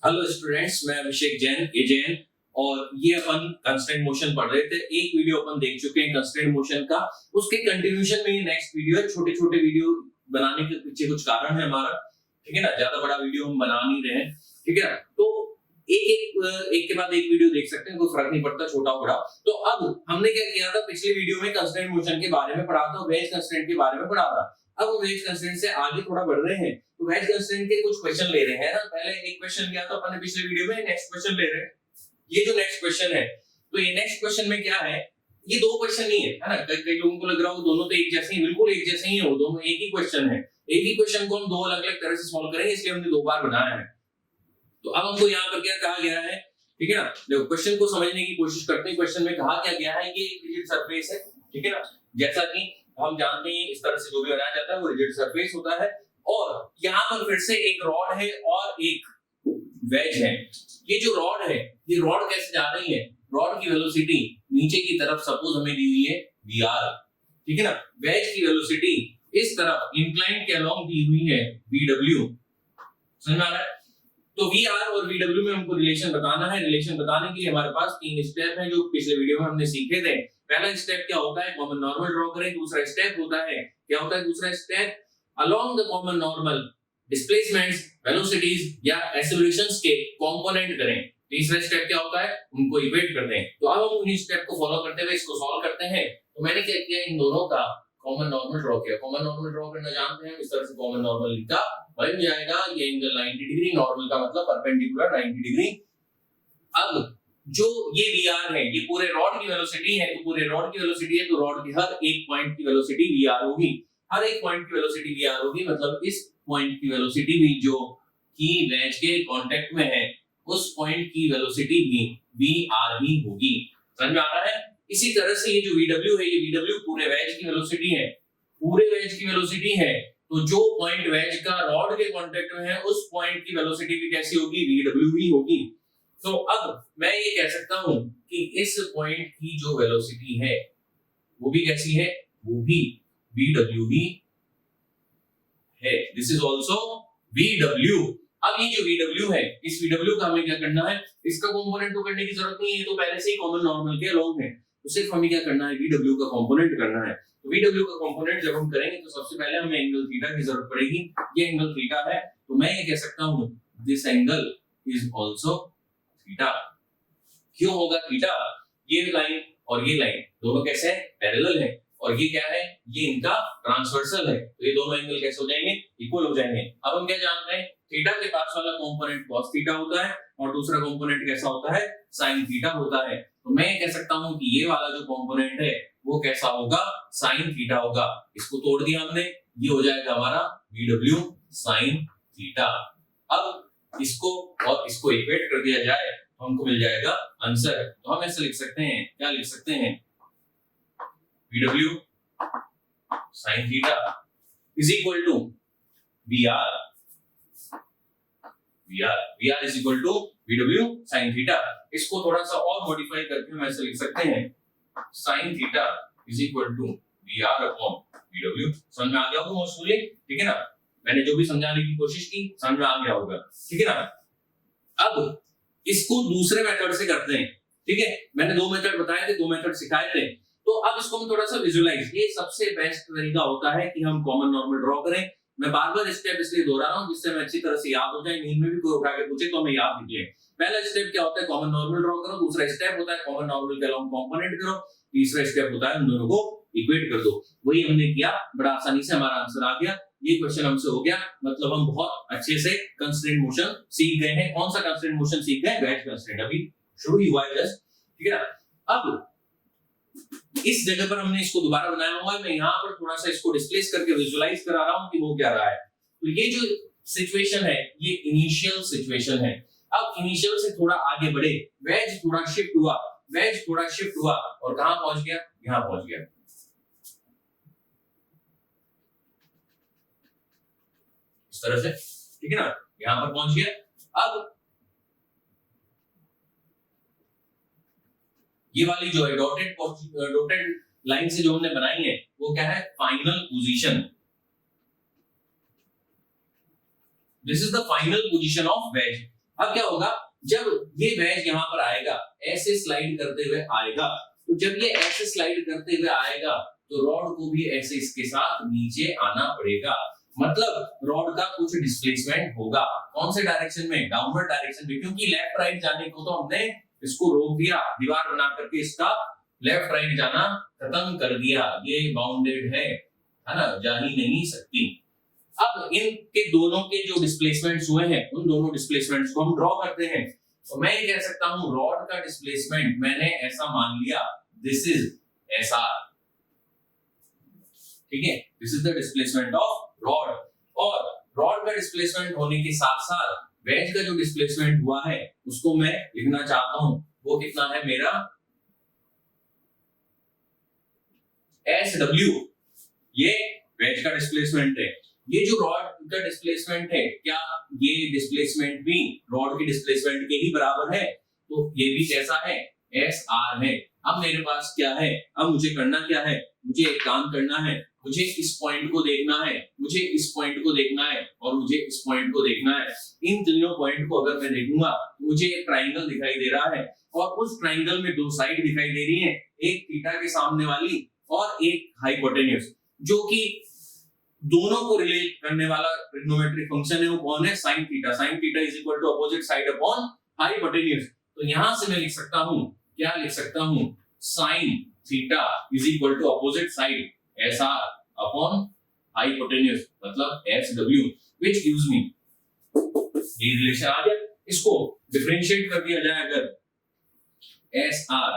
Hello students, मैं अभिषेक जैन एजेएन और ये अपन कंस्ट्रेंट मोशन पढ़ रहे थे। एक वीडियो अपन देख चुके हैं कंस्ट्रेंट मोशन का, उसके कंटिन्यूएशन में ये नेक्स्ट वीडियो है। छोटे छोटे वीडियो बनाने के पीछे कुछ कारण है हमारा, ठीक है ना। ज्यादा बड़ा वीडियो हम बना नहीं रहे हैं, ठीक है ना। तो एक के बाद एक वीडियो देख सकते हैं, कोई फर्क नहीं पड़ता छोटा बड़ा। तो अब हमने क्या किया था, पिछले वीडियो में कंस्ट्रेंट मोशन के बारे में पढ़ा था, वेज कंस्ट्रेंट के बारे में पढ़ा था। अब वेज कंस्ट्रेंट से आगे थोड़ा बढ़ रहे हैं, तो वेज कंस्ट्रेंट के कुछ क्वेश्चन ले रहे हैं ना। पहले एक क्वेश्चन किया था अपन ने पिछले वीडियो में, नेक्स्ट क्वेश्चन ले रहे हैं। ये जो नेक्स्ट क्वेश्चन है, तो ये नेक्स्ट क्वेश्चन में क्या है, ये दो क्वेश्चन नहीं है ना। कई लोगों को लग रहा हो दोनों तो एक जैसे ही, बिल्कुल एक जैसे ही है, वो दोनों एक ही क्वेश्चन है। एक ही क्वेश्चन को हम दो अलग अलग तरह से सॉल्व करेंगे, इसलिए हमने दो बार बनाया है। तो अब हमको यहाँ पर क्या कहा गया है, ठीक है ना। देखो क्वेश्चन को समझने की कोशिश करते हैं। क्वेश्चन में कहा क्या गया है, ये एक रिजिड सरफेस है, ठीक है ना। जैसा कि हम जानते हैं, इस तरह से जो भी बनाया जाता है वो रिजिड सरफेस होता है। और यहाँ पर फिर से एक रॉड है और एक वेज है। ये जो रॉड है, ये रॉड कैसे जा रही है, रॉड की वेलोसिटी नीचे की तरफ सपोज हमें दी हुई है vr, ठीक है ना। वेज की वेलोसिटी इस तरफ इंक्लाइन के अलोंग दी हुई है vw। समझ में आ रहा है। तो vr और vw में हमको रिलेशन बताना है। रिलेशन बताने के लिए हमारे पास तीन स्टेप हैं जो पिछले वीडियो में हमने सीखे थे। पहला स्टेप क्या होता है, कॉमन नॉर्मल ड्रॉ करें। दूसरा स्टेप होता है, क्या होता है दूसरा step, along the common normal displacements, velocities या एक्सेलरेशंस के कंपोनेंट करें। तीसरा स्टेप क्या होता है, उनको इक्वेट कर दें। तो अब हम उन्हीं स्टेप को फॉलो करते हुए इसको सॉल्व करते हैं। तो मैंने क्या किया, इन दोनों का कॉमन नॉर्मल ड्रॉ किया। कॉमन नॉर्मल ड्रॉ करना जानते हैं, इस तरह से कॉमन नॉर्मल लिखा, बन जाएगा ये एंगल 90 डिग्री। नॉर्मल का मतलब परपेंडिकुलर 90 डिग्री। अब जो ये vr है, ये पूरे रॉड की वेलोसिटी है। तो पूरे रॉड की वेलोसिटी है, तो रॉड के हर एक पॉइंट की वेलोसिटी vr होगी। हर एक पॉइंट की वेलोसिटी vr होगी, मतलब इस पॉइंट की वेलोसिटी भी जो कि वेज के कांटेक्ट में है, उस पॉइंट की वेलोसिटी भी vr ही होगी। समझ में आ रहा है। इसी तरह से ये जो vw है, ये vw पूरे वेज की वेलोसिटी है, पूरे वेज की वेलोसिटी है। तो जो पॉइंट वेज का रॉड के कांटेक्ट में है, उस पॉइंट की वेलोसिटी भी कैसी होगी, vw ही होगी। तो अब मैं ये कह सकता हूं कि इस पॉइंट की जो वेलोसिटी है वो भी कैसी है, वो भी vw ही है। This is also vw। अब ये जो vw है, इस vw का हमें क्या करना है, इसका कंपोनेंट तो करने की जरूरत नहीं है, तो पहले से ही कॉमन नॉर्मल के अलोंग है। तो सिर्फ हमें क्या करना है, vw का कंपोनेंट करना है। तो vw का कंपोनेंट जब हम करेंगे तो सबसे पहले हमें एंगल थीटा की जरूरत पड़ेगी। ये एंगल थीटा है, तो मैं ये कह सकता हूं this angle is also theta. क्यों होगा थीटा, ये लाइन और ये लाइन दोनों कैसे हैं, पैरेलल है। और ये क्या है, ये इनका ट्रांसवर्सल है, तो ये दोनों एंगल कैसे हो जाएंगे, इक्वल हो जाएंगे। अब हम क्या जानते हैं, थीटा के पास वाला कंपोनेंट cos थीटा होता है और दूसरा कंपोनेंट कैसा होता है, sin थीटा होता है। तो मैं कह सकता हूं कि ये वाला जो कंपोनेंट है वो कैसा होगा, sin थीटा होगा। इसको तोड़ दिया हमने, ये हो जाएगा हमारा vw sin थीटा। अब इसको और इसको इक्वेट कर दिया जाए तो हमको मिल जाएगा आंसर। तो हम ऐसे लिख सकते हैं, क्या लिख सकते हैं, vw sin theta is equal to vr is equal to vw sin theta. इसको थोड़ा सा और मॉडिफाई करके हम ऐसे लिख सकते हैं, sin theta is equal to vr upon vw। समझ में आ गया होगा मोस्टली, ठीक है ना। मैंने जो भी समझाने की कोशिश की समझ में आ गया होगा, ठीक है ना। अब इसको दूसरे मेथड से करते हैं, ठीक है। मैंने दो मेथड बताए थे, दो मेथड सिखाए थे। तो अब इसको हम थोड़ा सा विजुअलाइज, ये सबसे बेस्ट तरीका होता है कि हम कॉमन नॉर्मल ड्रॉ करें। मैं बार-बार स्टेप इसलिए दोहरा रहा हूं जिससे मैं अच्छी तरह से याद हो जाए, नींद में भी कोई उठा के पूछे तो हमें याद निकले। पहला स्टेप क्या होता है, कॉमन नॉर्मल ड्रॉ करो। दूसरा स्टेप होता है कॉमन नॉर्मल के अलोंग कंपोनेंट करो। तीसरा स्टेप होता है उन दोनों को इक्वेट कर दो। वही हमने किया, बड़ा आसानी से हमारा आंसर आ गया। ये क्वेश्चन हमसे हो गया, मतलब हम बहुत अच्छे से कंस्ट्रेंट मोशन सीख गए हैं। कौन सा कंस्ट्रेंट मोशन सीख गए, वेज कंस्ट्रेंट, अभी शुरू ही हुआ है जस्ट, ठीक है ना। अब इस जगह पर हमने इसको दोबारा बनाया हुआ है। मैं यहाँ पर थोड़ा सा इसको डिस्प्लेस करके विजुअलाइज करा रहा हूँ कि वो क्या रहा है। तो ये जो सिचुएशन है, ये इनिशियल सिचुएशन है। अब इनिशियल से थोड़ा आगे बढ़े, वेज थोड़ा शिफ्ट हुआ, वेज थोड़ा शिफ्ट हुआ और कहां पहुंच गया, यहां पहुंच गया, इस तरह से, ठीक है ना, यहां पर पहुंच गया। अब ये वाली जो है डॉटेड लाइन से जो हमने बनाई है वो क्या है, final position. This is the final position of ways. अब क्या होगा, जब ये वेज यहाँ पर आएगा, ऐसे स्लाइड करते हुए आएगा, तो जब ये ऐसे स्लाइड करते हुए आएगा तो रॉड को भी ऐसे इसके साथ नीचे आना पड़ेगा, मतलब रॉड का कुछ डिस्प्लेसमेंट होगा। कौन से डायरेक्शन में? डाउनवर्ड डायरेक्शन में, क्योंकि लेफ्ट राइट जाने को तो हमने इसको रोक दिया, दीवार बना करके इसका लेफ्ट राइट जाना खत्म कर दिया, ये बाउंडेड है ना, जा ही नहीं सकती। अब इनके दोनों के जो डिस्प्लेसमेंट्स हुए हैं, उन दोनों डिस्प्लेसमेंट्स को हम ड्रॉ करते हैं। तो मैं ये कह सकता हूं रॉड का डिस्प्लेसमेंट मैंने ऐसा मान लिया, दिस इज SR, ठीक है, this is the displacement of rod. और रॉड का डिस्प्लेसमेंट होने के साथ साथ वेज का जो डिस्प्लेसमेंट हुआ है उसको मैं लिखना चाहता हूं, वो कितना है मेरा SW, ये वेज का डिस्प्लेसमेंट है। ये जो रॉड का डिस्प्लेसमेंट है, क्या ये डिस्प्लेसमेंट भी रॉड के डिस्प्लेसमेंट के ही बराबर है? तो ये भी कैसा है? SR है। अब मेरे पास क्या है, अब मुझे करना क्या है, मुझे एक काम करना है, मुझे इस पॉइंट को देखना है, मुझे इस पॉइंट को देखना है और मुझे इस पॉइंट को देखना है। इन तीनों पॉइंट को अगर मैं देखूंगा तो मुझे एक ट्राइंगल दिखाई दे रहा है और उस ट्राइंगल में दो साइड दिखाई दे रही हैं, एक थीटा के सामने वाली और एक हाइपोटेन्यूज, जो कि दोनों को रिलेट करने वाला ट्रिग्नोमेट्रिक फंक्शन है। वो कौन है? Sine theta. Sine theta is equal to opposite side upon hypotenuse. तो यहां से मैं लिख सकता हूं, क्या लिख सकता हूं, sine theta is equal to opposite side SR upon hypotenuse, मतलब SW, which gives me, ये रिलेशन आ गया। इसको डिफरेंशिएट कर दिया जाए अगर, SR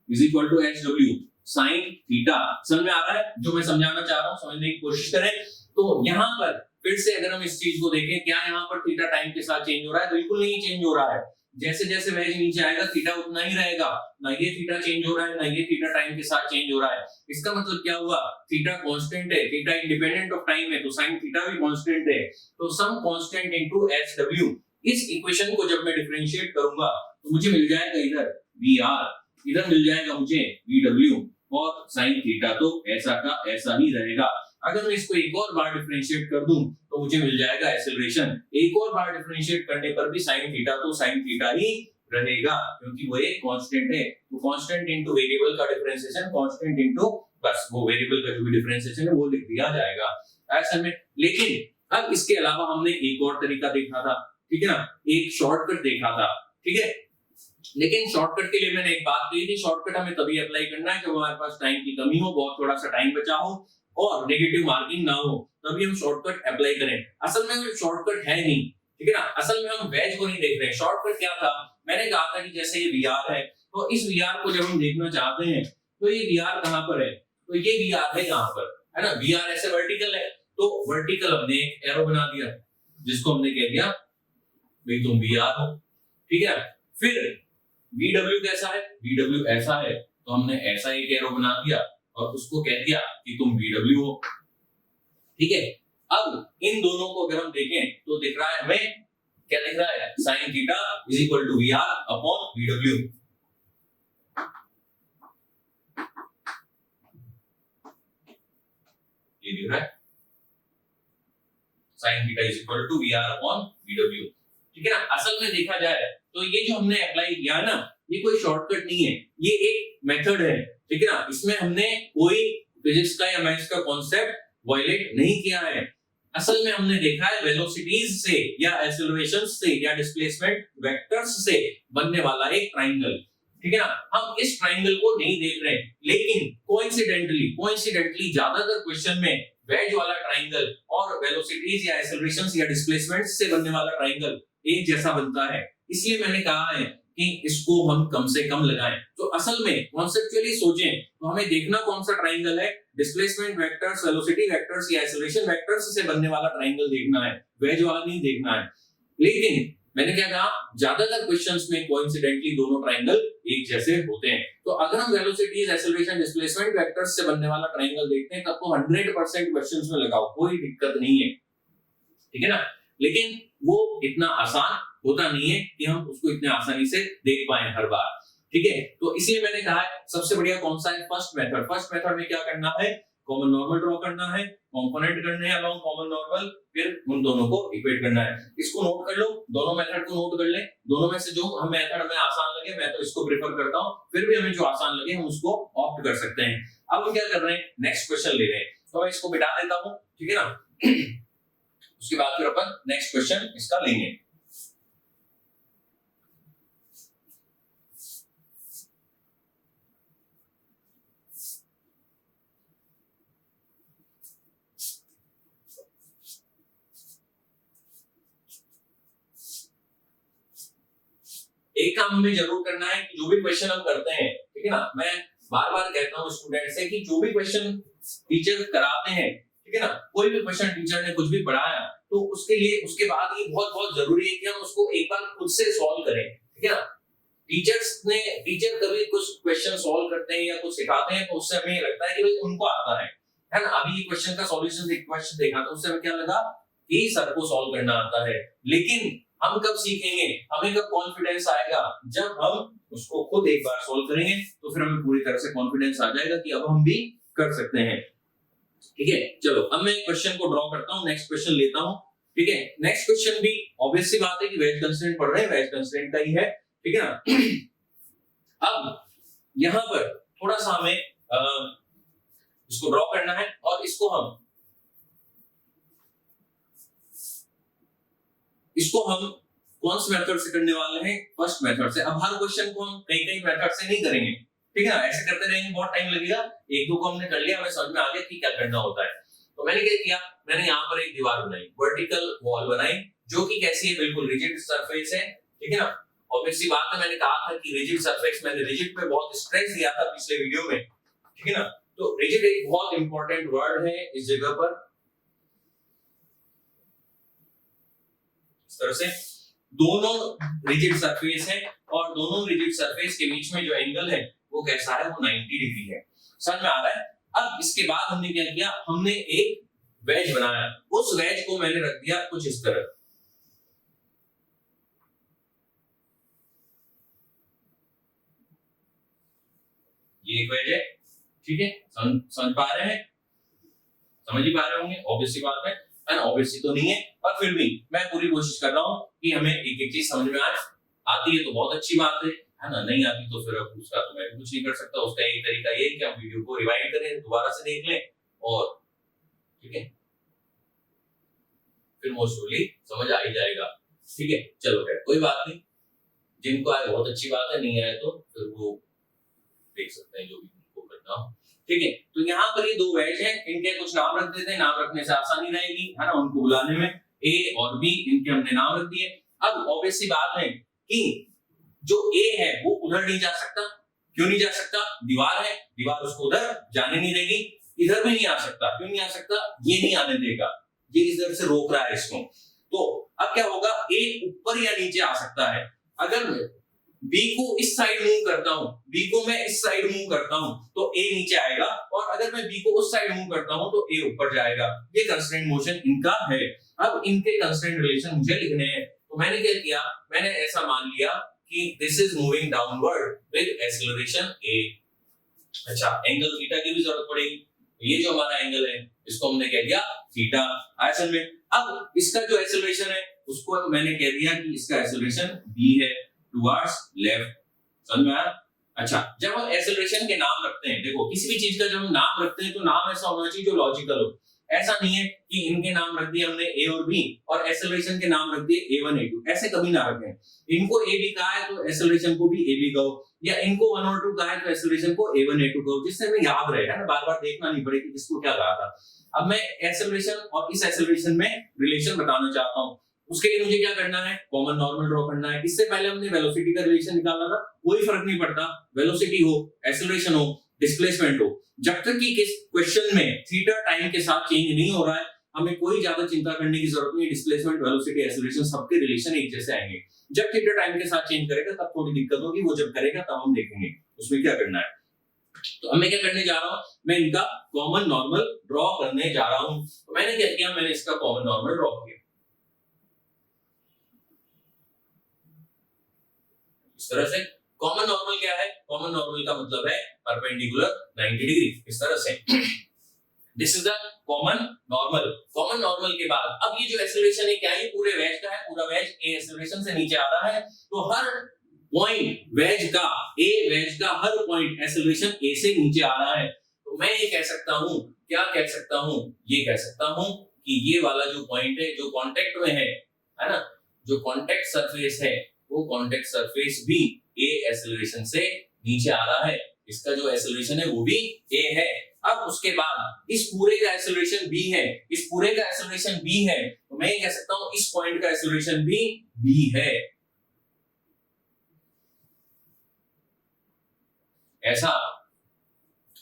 is equal to SW sine theta, समझ में आ रहा है जो मैं समझाना चाह रहा हूं? समझने की कोशिश करें। तो यहां पर फिर से अगर हम इस चीज को देखें, क्या यहां पर थीटा टाइम के साथ चेंज हो रहा है? बिल्कुल नहीं चेंज हो रहा है। जैसे जैसे वेज नीचे आएगा थीटा उतना ही रहेगा, ना ये थीटा चेंज हो रहा है, ना ये थीटा टाइम के साथ चेंज हो रहा है। इसका मतलब क्या हुआ? थीटा कांस्टेंट है, थीटा इंडिपेंडेंट ऑफ टाइम है, तो साइन थीटा भी कांस्टेंट है। तो सम कांस्टेंट इनटू SW, इस इक्वेशन को जब मैं डिफरेंशिएट करूंगा तो मुझे मिल जाएगा इधर VR, इधर मिल जाएगा मुझे VW, और साइन थीटा तो ऐसा का ऐसा ही रहेगा। अगर मैं इसको एक और बार डिफरेंशिएट कर दूं तो मुझे मिल जाएगा एक्सेलरेशन। एक और बार डिफरेंशिएट करने पर भी साइन थीटा तो साइन थीटा ही रहेगा, क्योंकि वो एक कांस्टेंट है। तो कांस्टेंट इनटू वेरिएबल का डिफरेंशिएशन, कांस्टेंट इनटू, बस वो वेरिएबल का जो भी डिफरेंशिएशन है वो लिख दिया जाएगा ऐसे में। लेकिन अब इसके अलावा हमने एक और तरीका देखा था, ठीक है ना, एक शॉर्टकट देखा था, ठीक है। लेकिन शॉर्टकट के लिए मैंने एक बात कही थी, शॉर्टकट हमें तभी अप्लाई करना है जब हमारे पास टाइम की कमी हो, बहुत थोड़ा सा टाइम बचा हो और नेगेटिव मार्किंग ना हो, तभी हम शॉर्टकट अप्लाई करें। असल में शॉर्टकट है नहीं, ठीक है ना, असल में हम वेज को नहीं देख रहे हैं। शॉर्टकट क्या था, मैंने कहा था कि जैसे ये VR है, तो इस VR को जब हम देखना चाहते हैं तो ये VR कहां पर है? तो ये VR है यहाँ पर, है ना। VR ऐसे वर्टिकल है, तो वर्टिकल हमने एक एरो बना दिया जिसको हमने कह दिया भाई तुम VR हो, ठीक है। फिर VW कैसा है? VW ऐसा है, तो हमने ऐसा एक एरो बना दिया और उसको कह दिया कि तुम VW हो, ठीक है। अब इन दोनों को अगर हम देखें तो दिख रहा है हमें, क्या दिख रहा है? Sine theta is equal to VR upon VW। ये दिख रहा है, sine theta is equal to VR upon VW, ठीक है ना। असल में देखा जाए तो ये जो हमने अप्लाई किया ना, ये कोई शॉर्टकट नहीं है, ये एक मेथड है, ठीक है ना। इसमें हमने कोई फिजिक्स का या मैथ्स का कॉन्सेप्ट वायलेट नहीं किया है। असल में हमने देखा है वेलोसिटीज से या एक्सेलरेशंस से या डिस्प्लेसमेंट वेक्टर्स से बनने वाला एक ट्रायंगल, ठीक है ना। हम इस ट्रायंगल को नहीं देख रहे, लेकिन कोइंसिडेंटली ज्यादातर क्वेश्चन में वेज वाला ट्रायंगल और वेलोसिटीज या एक्सेलरेशंस या डिस्प्लेसमेंट से बनने वाला ट्रायंगल एक जैसा बनता है। इसलिए मैंने कहा है कि इसको हम कम से कम लगाएं। तो असल में कॉन्सेप्चुअली सोचें तो हमें देखना कौन सा ट्रायंगल है, डिस्प्लेसमेंट वेक्टर्स, वेलोसिटी वेक्टर्स या एक्सेलरेशन वेक्टर्स से बनने वाला ट्रायंगल देखना है, वेज वाला नहीं देखना है। लेकिन मैंने क्या कहा, ज्यादातर क्वेश्चंस में कोइंसिडेंटली दोनों ट्रायंगल एक जैसे होते हैं। तो अगर हम वेलोसिटीज, एक्सेलरेशन, डिस्प्लेसमेंट वेक्टर्स से बनने वाला ट्रायंगल देखते हैं तब तो 100% क्वेश्चंस में लगाओ, कोई दिक्कत नहीं है, ठीक है ना। लेकिन वो इतना आसान होता नहीं है कि हम उसको इतने आसानी से देख पाए हर बार, ठीक है। तो इसलिए मैंने कहा है सबसे बढ़िया कौन सा है, फर्स्ट मेथड। फर्स्ट मेथड में क्या करना है, कॉमन नॉर्मल ड्रॉ करना है, कंपोनेंट करने हैं अलोंग कॉमन नॉर्मल, फिर उन दोनों को इक्वेट करना है। इसको नोट कर लो, दोनों मेथड को नोट कर ले, दोनों में से जो हम मेथड हमें आसान लगे मैं तो इसको प्रेफर करता हूं, फिर भी हमें जो आसान लगे हम उसको ऑप्ट कर सकते हैं। अब हम क्या कर रहे हैं, नेक्स्ट क्वेश्चन ले रहे हैं, तो मैं इसको बिठा देता हूं, ठीक है ना। उसके बाद फिर अपन नेक्स्ट क्वेश्चन इसका लेंगे। एक काम हमें जरूर करना है कि जो भी क्वेश्चन हम करते हैं, ठीक है ना, मैं बार बार कहता हूँ स्टूडेंट से कि जो भी क्वेश्चन टीचर कराते हैं, ठीक है ना, कोई भी क्वेश्चन टीचर ने कुछ भी पढ़ाया तो उसके लिए उसके बाद ये बहुत बहुत जरूरी है कि हम उसको एक बार खुद से सॉल्व करें, ठीक है ना। टीचर कभी कुछ क्वेश्चन सॉल्व करते हैं या कुछ सिखाते हैं तो उससे हमें लगता है कि भाई उनको आता है ना। अभी ये क्वेश्चन का सॉल्यूशन क्वेश्चन देखा तो उससे हमें क्या लगा कि सर को सॉल्व करना आता है, लेकिन हम कब सीखेंगे, हमें कब कॉन्फिडेंस आएगा, जब हम उसको खुद एक बार सॉल्व करेंगे तो फिर हमें पूरी तरह से कॉन्फिडेंस आ जाएगा कि अब हम भी कर सकते हैं, ठीक है। चलो अब मैं क्वेश्चन को ड्रॉ करता हूं, नेक्स्ट क्वेश्चन लेता हूं, ठीक है। नेक्स्ट क्वेश्चन भी ऑब्वियस सी बात है कि वेज कंस्ट्रेंट पढ़ रहे हैं, वेज कंस्ट्रेंट का ही है, ठीक है ना। अब यहां पर थोड़ा सा हमें इसको ड्रॉ करना है और इसको हम कौन से मेथड से करने वाले हैं, फर्स्ट मेथड से। अब हर क्वेश्चन को हम कई कई मेथड से नहीं करेंगे, ठीक है ना, ऐसे करते रहेंगे बहुत टाइम लगेगा। एक दो को हमने कर लिया, हमें समझ में आ गया कि क्या करना होता है। तो मैंने क्या किया, मैंने यहाँ पर एक दीवार बनाई, वर्टिकल वॉल बनाई, जो कि कैसी है, बिल्कुल रिजिड सरफेस है, ठीक है ना। ऑब्वियस सी बात है, मैंने कहा था कि रिजिड सरफेस, मैंने रिजिड पे बहुत स्ट्रेस दिया था पिछले वीडियो में, ठीक है ना। तो रिजिड एक बहुत इंपॉर्टेंट वर्ड है इस जगह पर। इस तरह से दोनों रिजिड सरफेस है और दोनों रिजिड सरफेस के बीच में जो एंगल है वो कैसा है, वो 90 डिग्री है, समझ में आ रहा है। अब इसके बाद हमने क्या किया, हमने एक वेज बनाया, उस वेज को मैंने रख दिया कुछ इस तरह, ये एक वेज है, ठीक है, समझ पा रहे हैं, समझ ही पा रहे होंगे, ऑब्वियस सी बात है ना, ऑब्वियस तो नहीं है, पर फिर भी मैं पूरी कोशिश कर रहा हूं कि हमें एक एक चीज समझ में आए। आती है तो बहुत अच्छी बात है ना, नहीं आती तो फिर अब उसका तो मैं कुछ नहीं कर सकता। उसका एक तरीका ये है कि हम वीडियो को रिवाइंड करें, दोबारा से देख लें और ठीक है, फिर मोस्टली समझ आ ही जाएगा, ठीक है। चलो खैर कोई बात नहीं, जिनको आए बहुत अच्छी बात है, नहीं आए तो फिर वो देख सकते हैं जो भी उनको करना हो, ठीक है। तो यहाँ पर ये दो वेज हैं, इनके कुछ नाम रख देते हैं, नाम रखने से आसानी रहेगी, है ना, उनको बुलाने में। ए और बी, इनके हमने नाम रख दिए। अब ऑब्वियस सी बात है कि जो ए है वो उधर नहीं जा सकता, क्यों नहीं जा सकता, दीवार है, दीवार उसको उधर जाने नहीं देगी, इधर भी नहीं आ सकता, क्यों नहीं आ सकता, ये नहीं आने देगा, ये इधर से रोक रहा है इसको। तो अब क्या होगा, ए ऊपर या नीचे आ सकता है। अगर मैं बी को इस साइड मूव करता हूं, बी को मैं इस साइड मूव करता हूं तो ए नीचे आएगा, और अगर मैं बी को उस साइड मूव करता हूं तो ए ऊपर जाएगा। ये कंस्ट्रेंट मोशन इनका है। अब इनके कंस्ट्रेंट रिलेशन मुझे लिखने हैं, तो मैंने क्या किया, मैंने ऐसा मान लिया कि this is moving downward with acceleration a. अच्छा, एंगल थीटा की भी जरूरत पड़ेगी, ये जो हमारा एंगल है इसको हमने कह दिया थीटा आसन में। अब इसका जो एक्सेलरेशन है उसको मैंने कह दिया कि इसका एक्सेलरेशन बी है टुवर्ड्स लेफ्ट, समझ में आया। अच्छा, जब हम एक्सेलरेशन के नाम रखते हैं, देखो किसी भी चीज का जब हम नाम रखते हैं तो नाम ऐसा होना चाहिए जो लॉजिकल हो। ऐसा नहीं है कि इनके नाम रख दिए हमने ए और बी और एक्सेलरेशन के नाम रख दिए A1 A2, ऐसे कभी ना रखें। इनको ए बी कहा है तो एक्सेलरेशन को भी ए बी कहो, या इनको 1 और 2 कहा है तो एक्सेलरेशन को A1 A2 कहो, जिससे हमें याद रहे, है ना, बार बार देखना नहीं पड़े कि किसको क्या कहा था। अब मैं एक्सेलरेशन और इस एक्सेलरेशन में रिलेशन बताना चाहता हूँ, उसके लिए मुझे क्या करना है, कॉमन नॉर्मल ड्रॉ करना है। इससे पहले हमने वेलोसिटी का रिलेशन निकाला था, कोई फर्क नहीं पड़ता, वेलोसिटी हो, एक्सेलरेशन हो, डिस्प्लेसमेंट हो, जब तक कि किस क्वेश्चन में थीटा टाइम के साथ चेंज नहीं हो रहा है, हमें कोई ज्यादा चिंता करने की जरूरत नहीं। डिस्प्लेसमेंट, वेलोसिटी, एक्सेलरेशन सबके रिलेशन एक जैसे आएंगे। जब थीटा टाइम के साथ चेंज करेगा तब थोड़ी दिक्कत होगी, वो जब करेगा तब हम देखेंगे उसमें क्या करना है। तो अब मैं क्या करने जा रहा हूं, मैं इनका कॉमन नॉर्मल ड्रॉ करने जा रहा हूं। तो मैंने क्या किया, मैंने इसका कॉमन नॉर्मल ड्रॉ किया इस तरह से। कॉमन नॉर्मल क्या है, कॉमन नॉर्मल का मतलब है परपेंडिकुलर 90 डिग्री, इस तरह से। This is the common normal. Common normal के बाद अब ये जो एक्सेलरेशन है क्या है, पूरे वेज का है, पूरा वेज ए एक्सेलरेशन से नीचे आ रहा है, तो हर पॉइंट वेज का, ए वेज का हर पॉइंट एक्सेलरेशन ए से नीचे आ रहा है। तो मैं ये कह सकता हूं, क्या कह सकता हूं, ये कह सकता हूं कि ये वाला जो पॉइंट है जो कांटेक्ट में है ना, जो कांटेक्ट सरफेस है वो कांटेक्ट सरफेस भी ए एक्सेलरेशन से नीचे आ रहा है, इसका जो एक्सेलरेशन है वो भी ए है। अब उसके बाद इस पूरे का एक्सेलरेशन बी है, इस पूरे का एक्सेलरेशन बी है, तो मैं ये कह सकता हूं इस पॉइंट का एक्सेलरेशन भी बी है। ऐसा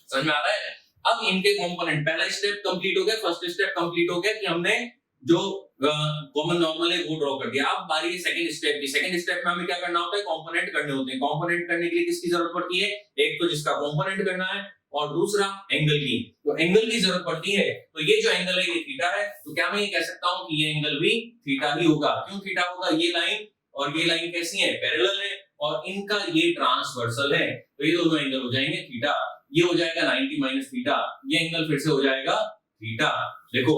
समझ में आ रहा है। अब इनके कंपोनेंट, पहला स्टेप कंप्लीट हो गया, फर्स्ट स्टेप कंप्लीट हो गया कि हमने जो कॉमन नॉर्मल है वो ड्रॉ कर दिया। अब बारी है सेकंड स्टेप की। सेकंड स्टेप में हमें क्या करना होता है, कंपोनेंट करने होते हैं। कंपोनेंट करने के लिए किसकी जरूरत पड़ती है, एक तो जिसका कंपोनेंट करना है और दूसरा एंगल की। तो एंगल की जरूरत पड़ती है, तो ये जो एंगल है ये थीटा है, तो क्या मैं ये कह सकता हूं कि ये एंगल भी थीटा ही होगा। क्यों थीटा होगा, ये लाइन और ये लाइन कैसी है, पैरेलल है और इनका ये ट्रांसवर्सल है, तो ये दोनों एंगल हो जाएंगे थीटा। ये हो जाएगा 90 माइनस थीटा, ये एंगल फिर से हो जाएगा थीटा। देखो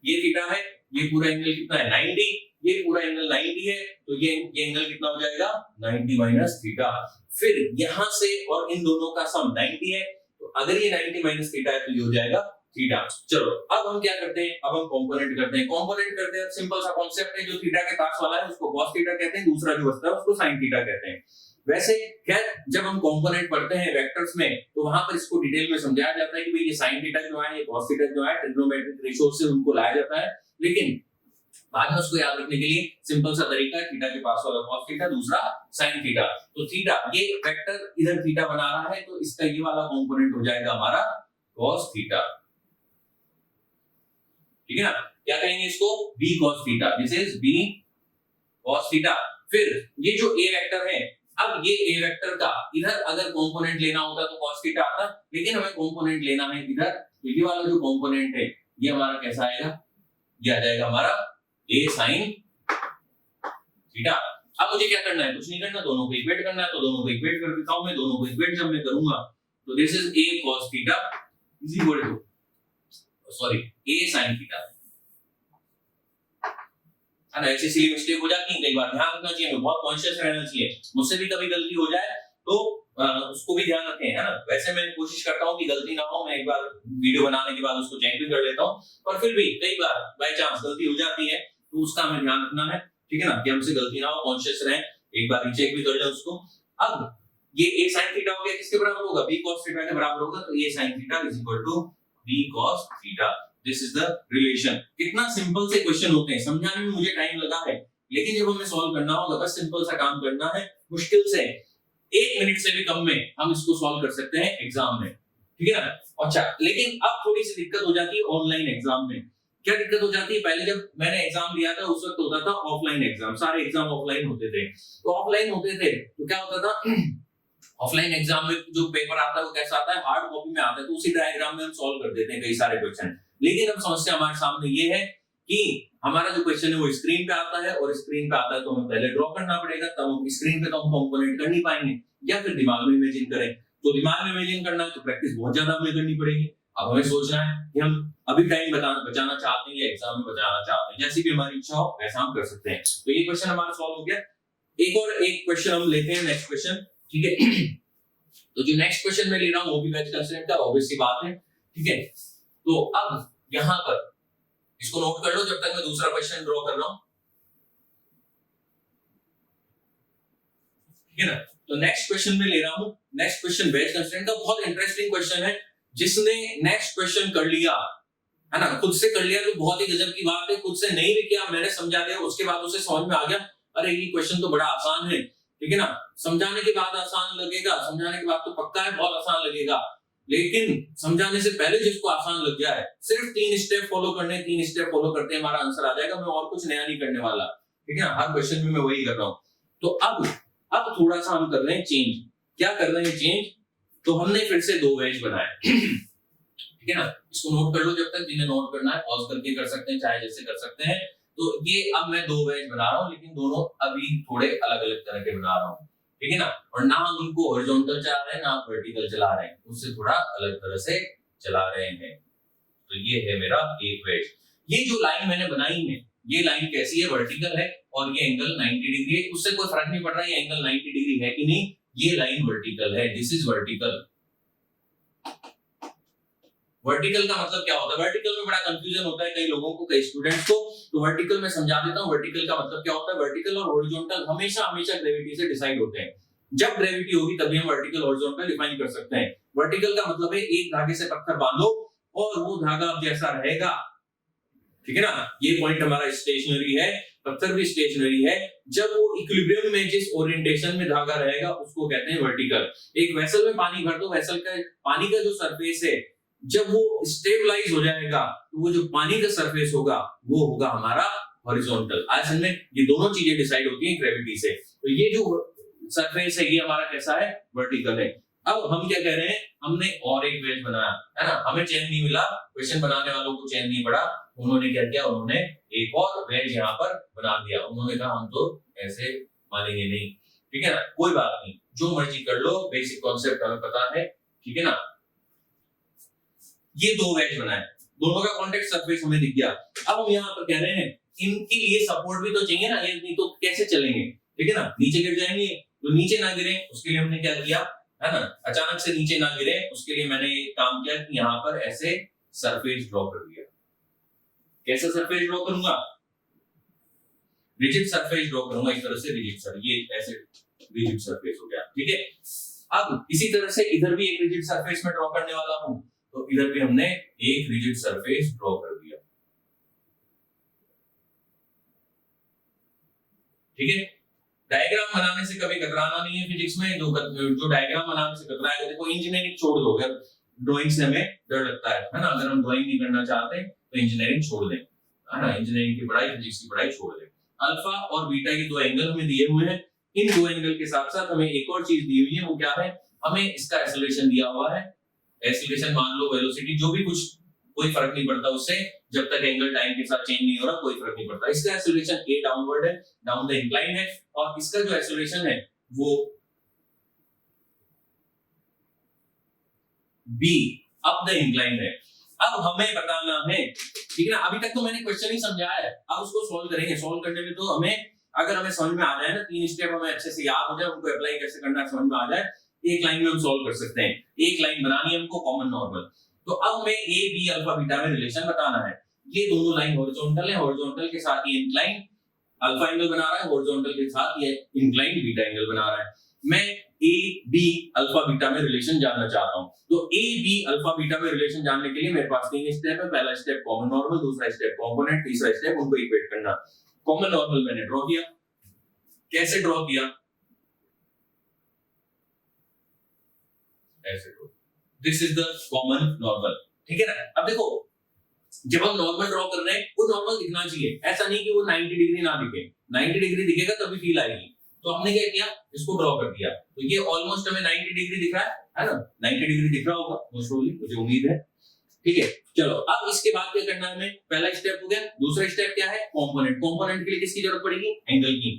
ये थीटा है, ये पूरा एंगल कितना है 90, ये पूरा एंगल 90 है, तो ये एंगल कितना हो जाएगा 90 माइनस थीटा। फिर यहां से और इन दोनों का सम 90 है, तो अगर ये 90 माइनस थीटा है तो ये हो जाएगा थीटा। चलो अब हम क्या करते हैं, अब हम कंपोनेंट करते हैं। कंपोनेंट करते हैं, सिंपल सा कॉन्सेप्ट है, जो थीटा के पास वाला है उसको cos थीटा कहते हैं, दूसरा जो बचता है उसको sin थीटा कहते हैं। वैसे खैर जब हम कंपोनेंट पढ़ते हैं वेक्टर्स में तो वहां पर इसको डिटेल में समझाया जाता है कि भाई ये sin थीटा क्यों है, ये cos थीटा क्यों है, ट्रिग्नोमेट्रिक रेशियो से उनको लाया जाता है। लेकिन बाद में उसको याद रखने के लिए सिंपल सा तरीका है, थीटा के पास वाला cos थीटा, दूसरा sin थीटा। तो थीटा ये वेक्टर इधर थीटा बना रहा है, तो इसका ये वाला कंपोनेंट हो जाएगा हमारा cos थीटा, ठीक है ना। क्या कहेंगे इसको, b cos theta, this is b cos theta. फिर ये जो a वेक्टर है, अब ये a वेक्टर का इधर अगर कंपोनेंट लेना होता तो cos थीटा आता, लेकिन हमें कंपोनेंट लेना है इधर, तो ये वाला जो कंपोनेंट है ये हमारा कैसा आएगा, ये आ जाएगा हमारा a sin थीटा। अब मुझे क्या करना है, कुछ नहीं करना, दोनों को इक्वेट करना है, तो दोनों को इक्वेट कर देता हूं मैं। दोनों को इक्वेट जब मैं करूंगा तो this is a cos theta is equal to a sin theta. है ना, ऐसी सिली मिस्टेक हो जाती है कई बार, ध्यान रखना चाहिए, बहुत कॉन्शियस रहना चाहिए। मुझसे भी कभी गलती हो जाए तो उसको भी ध्यान रखें, है ना। वैसे मैं कोशिश करता हूं कि गलती ना हो, मैं एक बार वीडियो बनाने के बाद उसको चेक भी कर लेता हूं, पर फिर भी कई बार बाय चांस गलती हो जाती है तो उसका हमें ध्यान रखना है, ठीक है ना, कि हमसे गलती ना हो, कॉन्शियस रहें, एक बार रीचेक भी कर ले उसको। अब ये a sin थीटा हो गया, किसके बराबर होगा, b cos थीटा के बराबर होगा, तो a sin theta is equal to b cos theta. This is the relation. कितना सिंपल से क्वेश्चन होते हैं, समझाने में मुझे टाइम लगा है, लेकिन जब हमें सॉल्व करना होगा बस सिंपल सा काम करना है, मुश्किल से 1 मिनट से भी कम में हम इसको सॉल्व कर सकते हैं एग्जाम में, ठीक है ना। अच्छा, लेकिन अब थोड़ी सी दिक्कत हो जाती है ऑनलाइन एग्जाम में। क्या दिक्कत हो जाती है, पहले जब मैंने एग्जाम दिया था उस वक्त होता था ऑफलाइन एग्जाम, सारे एग्जाम ऑफलाइन होते थे। तो ऑफलाइन होते थे तो क्या होता था, ऑफलाइन एग्जाम में जो पेपर आता है वो कैसा आता है, हार्ड कॉपी में आता है, तो उसी डायग्राम में हम सॉल्व कर देते हैं कई सारे क्वेश्चन। लेकिन अब समस्या हमारे सामने ये है कि हमारा जो क्वेश्चन है वो स्क्रीन पे आता है, और स्क्रीन पे आता है तो हमें पहले ड्रॉ करना पड़ेगा, तब हम स्क्रीन पे तो हम कंपोनेंट कर नहीं पाएंगे, या फिर दिमाग में इमेजिन करें। तो दिमाग में इमेजिन करना है तो प्रैक्टिस बहुत ज्यादा हमें करनी पड़ेगी। अब हमें सोचना है कि हम अभी टाइम बचाना चाहते हैं या एग्जाम में बचाना चाहते हैं, जैसी भी हमारी इच्छा हो वैसा हम कर सकते हैं। तो ये क्वेश्चन हमारा सॉल्व हो गया। एक और एक क्वेश्चन हम लेते हैं, नेक्स्ट क्वेश्चन, ठीक है। तो जो नेक्स्ट क्वेश्चन मैं ले रहा हूं वो भी वेज कंस्ट्रेंट का, ऑब्वियस सी बात है, ठीक है। तो अब यहां पर इसको नोट कर लो जब तक मैं दूसरा क्वेश्चन ड्रॉ कर रहा हूं, ठीक है ना। तो नेक्स्ट क्वेश्चन में ले रहा हूं, नेक्स्ट क्वेश्चन वेज कंस्ट्रेंट का, बहुत इंटरेस्टिंग क्वेश्चन है। जिसने नेक्स्ट क्वेश्चन कर लिया है ना, खुद से कर लिया तो बहुत ही गजब की बात है, खुद से नहीं भी किया, मैंने समझा दिया, उसके बाद उसे समझ में आ गया अरे ये क्वेश्चन तो बड़ा आसान है, ठीक है ना। समझाने के बाद आसान लगेगा, समझाने के बाद तो पक्का है बहुत आसान लगेगा, लेकिन समझाने से पहले जिसको आसान लग गया है, सिर्फ 3 स्टेप फॉलो करने, 3 स्टेप फॉलो करते हमारा आंसर आ जाएगा। मैं और कुछ नया नहीं करने वाला, ठीक है ना, हर क्वेश्चन में मैं वही कर रहा हूं। तो अब थोड़ा सा हम कर रहे हैं चेंज। क्या कर रहे हैं चेंज, तो हमने फिर से 2 वेज बनाए, ठीक है ना। इसको नोट कर लो जब तक, जिन्हें नोट करना है पॉज करके कर सकते हैं, चाहे जैसे कर सकते हैं। तो ये अब मैं 2 वेज बना रहा हूं, लेकिन दोनों अभी थोड़े अलग अलग तरह के बना रहा हूं, ठीक है ना। और ना हम उनको हॉरिजॉन्टल चला रहे हैं ना वर्टिकल चला रहे हैं, उससे थोड़ा अलग तरह से चला रहे हैं। तो ये है मेरा एक वेज। ये जो लाइन मैंने बनाई है, ये लाइन कैसी है, वर्टिकल है और ये एंगल 90 डिग्री है। उससे कोई फर्क नहीं पड़ रहा है ये एंगल 90 डिग्री है कि नहीं, ये लाइन वर्टिकल है, दिस इज वर्टिकल। वर्टिकल का मतलब क्या होता है, वर्टिकल में बड़ा कंफ्यूजन होता है कई लोगों को, कई स्टूडेंट्स को, तो वर्टिकल में समझा देता हूं। वर्टिकल का मतलब क्या होता है, वर्टिकल और हॉरिजॉन्टल हमेशा हमेशा ग्रेविटी से डिसाइड होते हैं। जब ग्रेविटी होगी तभी हम वर्टिकल हॉरिजॉन्टल डिफाइन कर सकते हैं। वर्टिकल का मतलब है एक धागे से पत्थर बांधो और वो धागा अब जैसा रहेगा, ठीक है ना, ये पॉइंट हमारा स्टेशनरी है, पत्थर भी स्टेशनरी है। जब वो इक्विलिब्रियम में जिस ओरिएंटेशन में धागा रहेगा उसको कहते हैं वर्टिकल। एक वेसल में पानी भर दो, वेसल का पानी का जो सरफेस है जब वो स्टेबलाइज हो जाएगा तो वो जो पानी का सरफेस होगा वो होगा हमारा हॉरिजॉन्टल। आज हमने ये दोनों चीजें डिसाइड होती हैं ग्रेविटी से। तो ये जो सरफेस है ये हमारा कैसा है, वर्टिकल है। अब हम क्या कह रहे हैं, हमने और एक वेज बनाया है ना, हमें चैन नहीं मिला, क्वेश्चन बनाने वालों को चैन नहीं पड़ा, उन्होंने क्या किया, उन्होंने एक और वेज यहाँ पर बना दिया। उन्होंने कहा हम तो ऐसे मानेंगे नहीं, ठीक है ना, कोई बात नहीं, जो मर्जी कर लो, बेसिक कॉन्सेप्ट हमें पता है, ठीक है ना। ये दो वेज बनाए, दोनों का कॉन्टेक्ट सरफेस हमें दिख गया। अब हम यहाँ पर कह रहे हैं इनके लिए सपोर्ट भी तो चाहिए ना, ये नहीं तो कैसे चलेंगे, ठीक है ना, नीचे गिर जाएंगे। तो नीचे ना गिरे उसके लिए हमने क्या किया, है ना, अचानक से नीचे ना गिरे उसके लिए मैंने काम किया कि यहाँ पर ऐसे सरफेस ड्रॉ कर दिया। कैसा सरफेस ड्रॉ करूंगा, रिजिड सरफेस ड्रॉ करूंगा, इस तरह से रिजिड सर, ये ऐसे रिजिड सरफेस हो गया, ठीक है। अब इसी तरह से इधर भी एक रिजिड सरफेस में ड्रॉ करने वाला हूं, तो इधर भी हमने एक रिजिड सरफेस ड्रॉ कर दिया, ठीक है। डायग्राम बनाने से कभी कतराना नहीं है फिजिक्स में, जो डायग्राम बनाने से कतराएगा, देखो इंजीनियरिंग छोड़ दो, अगर ड्राइंग से हमें डर लगता है ना, अगर हम ड्राइंग नहीं करना चाहते तो इंजीनियरिंग छोड़ दें, है ना, इंजीनियरिंग की पढ़ाई, फिजिक्स की पढ़ाई छोड़ दें। अल्फा और बीटा के दो एंगल हमें दिए हुए हैं, इन दो एंगल के साथ साथ हमें एक और चीज दी हुई है, वो क्या है, हमें इसका एक्सेलरेशन दिया हुआ है। एक्सेलरेशन मान लो, वेलोसिटी, जो भी कुछ, कोई फर्क नहीं पड़ता उससे, जब तक एंगल टाइम के साथ चेंज नहीं हो रहा कोई फर्क नहीं पड़ता। इसका एक्सेलरेशन a डाउनवर्ड है, डाउन द इंक्लाइन है, और इसका जो एक्सेलरेशन है वो b अप द इंक्लाइन है। अब हमें बताना है, ठीक है ना, अभी तक तो मैंने क्वेश्चन ही समझाया है, अब उसको सॉल्व करेंगे। सॉल्व करने में तो हमें, अगर हमें समझ में आ जाए ना, 3 स्टेप हमें अच्छे से याद हो जाए, उनको अप्लाई कैसे करना है समझ में आ जाए, एक लाइन में हम सॉल्व कर सकते हैं। एक लाइन बनानी है हमको, कॉमन नॉर्मल। तो अब हमें ए बी अल्फा बीटा में रिलेशन बताना है। ये दोनों लाइन हॉरिजॉन्टल है, हॉरिजॉन्टल के साथ ये इंक्लाइन अल्फा एंगल बना रहा है, हॉरिजॉन्टल के साथ ये इंक्लाइन बीटा एंगल बना रहा है। मैं ए बी अल्फा बीटा में रिलेशन जानना चाहता हूं। तो ए बी अल्फा बीटा में रिलेशन जानने के लिए मेरे पास 3 स्टेप है। पहला स्टेप कॉमन नॉर्मल, दूसरा स्टेप कंपोनेंट, तीसरा स्टेप उनको इक्वेट करना। कॉमन नॉर्मल मैंने ड्रॉ किया, कैसे ड्रॉ किया, ऐसे draw, this is the common normal, ठीक है ना। अब देखो, जब हम नॉर्मल ड्रॉ कर रहे हैं वो नॉर्मल दिखना चाहिए, ऐसा नहीं कि वो 90 डिग्री ना दिखे। 90 डिग्री दिखेगा तभी फील आएगी। तो हमने क्या किया, इसको ड्रॉ कर दिया, तो ये ऑलमोस्ट हमें 90 डिग्री दिख रहा है ना, 90 डिग्री दिख रहा होगा मोस्ट प्रोबब्ली, मुझे उम्मीद है, ठीक है। चलो अब इसके बाद क्या करना है हमें, पहला स्टेप हो गया। दूसरा स्टेप क्या है, कंपोनेंट। कंपोनेंट के लिए किसकी जरूरत पड़ेगी, एंगल की।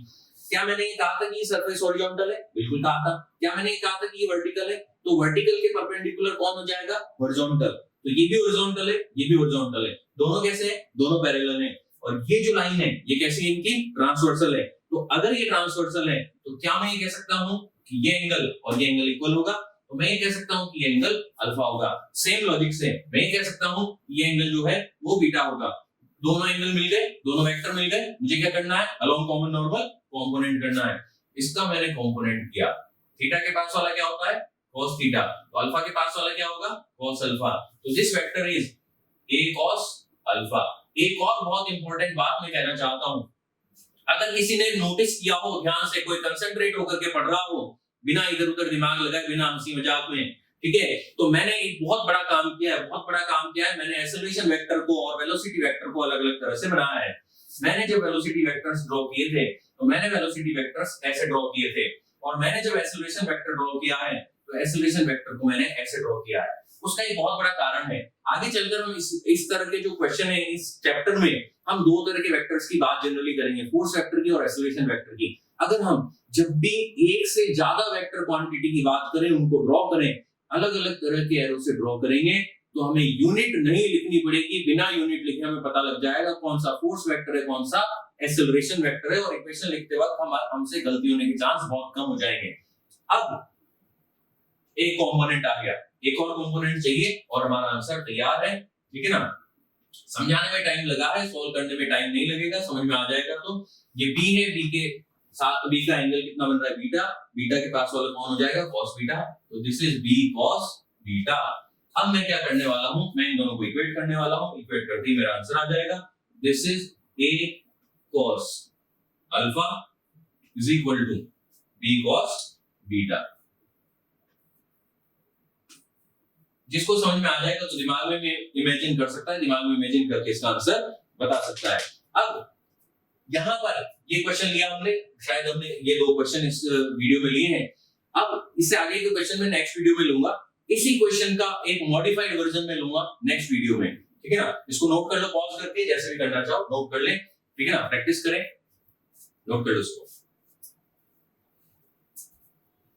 क्या मैंने ये कहा था कि सरफेस हॉरिजॉन्टल है, बिल्कुल कहा था। क्या मैंने ये कहा था कि ये वर्टिकल है, तो वर्टिकल के परपेंडिकुलर कौन हो जाएगा, हॉरिजॉन्टल। तो ये भी हॉरिजॉन्टल है, ये भी हॉरिजॉन्टल है, दोनों कैसे हैं, दोनों पैरेलल हैं। और ये जो लाइन है ये कैसी है, इनकी ट्रांसवर्सल है। तो अगर ये ट्रांसवर्सल है तो क्या मैं ये कह सकता हूं कि ये एंगल और ये एंगल इक्वल होगा, तो मैं ये कह सकता हूं कि ये एंगल अल्फा होगा। सेम लॉजिक से मैं ये कह सकता हूं ये एंगल जो है वो बीटा होगा। दोनों एंगल मिल गए, दोनों वेक्टर मिल गए, मुझे क्या करना है, अलोंग कॉमन नॉर्मल कंपोनेंट करना है। इसका मैंने कंपोनेंट किया। थीटा के पास वाला क्या होता है, cos थीटा, तो अल्फा के पास वाला क्या होगा, cos अल्फा। तो this vector is a cos alpha. एक और बहुत इंपॉर्टेंट बात मैं कहना चाहता हूं, अगर किसी ने नोटिस किया हो ध्यान से, कोई कंसंट्रेट होकर के पढ़ रहा हो, बिना इधर उधर दिमाग लगाए, बिना हंसी मजाक में, ठीक है, तो मैंने एक बहुत बड़ा काम किया है, बहुत बड़ा काम किया है। मैंने एक्सेलरेशन वेक्टर को और वेलोसिटी वेक्टर को अलग अलग तरह से बनाया है। मैंने जब वेलोसिटी वेक्टर्स ड्रॉ किए थे तो मैंने वेलोसिटी वेक्टर्स ऐसे ड्रॉ किए थे, और मैंने जब एक्सेलरेशन वेक्टर ड्रॉ किया है तो एक्सेलरेशन वेक्टर को मैंने ऐसे ड्रॉ किया है। उसका एक बहुत बड़ा कारण है, आगे चलकर हम इस तरह के जो क्वेश्चन है इस चैप्टर में हम दो तरह के वेक्टर्स की बात जनरली करेंगे, फोर्स वेक्टर की और एक्सेलरेशन वेक्टर की। अगर हम जब भी एक से ज्यादा वेक्टर क्वांटिटी की बात करें, उनको ड्रॉ करें, अलग अलग तरह के एरो से ड्रॉ करेंगे, तो हमें यूनिट नहीं लिखनी पड़ेगी, बिना यूनिट लिखे हमें पता लग जाएगा कौन सा फोर्स वेक्टर है, कौन सा एक्सेलरेशन वेक्टर है, और इक्वेशन लिखते वक्त हमसे गलती होने के चांस बहुत कम हो जाएंगे। अब एक कंपोनेंट आ गया, एक और कंपोनेंट चाहिए और हमारा आंसर तैयार है, ठीक है ना। समझाने में टाइम लगा है, सोल्व करने में टाइम नहीं लगेगा, समझ में आ जाएगा। तो ये b है, b के साथ b का एंगल कितना बन रहा है, बीटा, बीटा के पास वाला कौन हो जाएगा, cos बीटा, तो this is b cos beta. अब मैं क्या करने वाला हूं, मैं इन दोनों को इक्वेट करने वाला हूं, इक्वेट करते ही मेरा आंसर आ जाएगा, this is a cos alpha is equal to b cos beta. जिसको समझ में आ जाएगा तो दिमाग में इमेजिन कर सकता है, दिमाग में इमेजिन करके इसका आंसर बता सकता है। अब यहां पर ये क्वेश्चन लिया हमने, शायद हमने ये दो क्वेश्चन इस वीडियो में लिए हैं। अब इससे आगे के क्वेश्चन में नेक्स्ट वीडियो में लूंगा, इसी क्वेश्चन का एक मॉडिफाइड वर्जन में लूंगा नेक्स्ट वीडियो में, ठीक है ना। इसको नोट कर लो, पॉज करके, जैसे भी करना चाहो नोट कर ले, ठीक है ना, प्रैक्टिस करें, नोट कर लो इसको।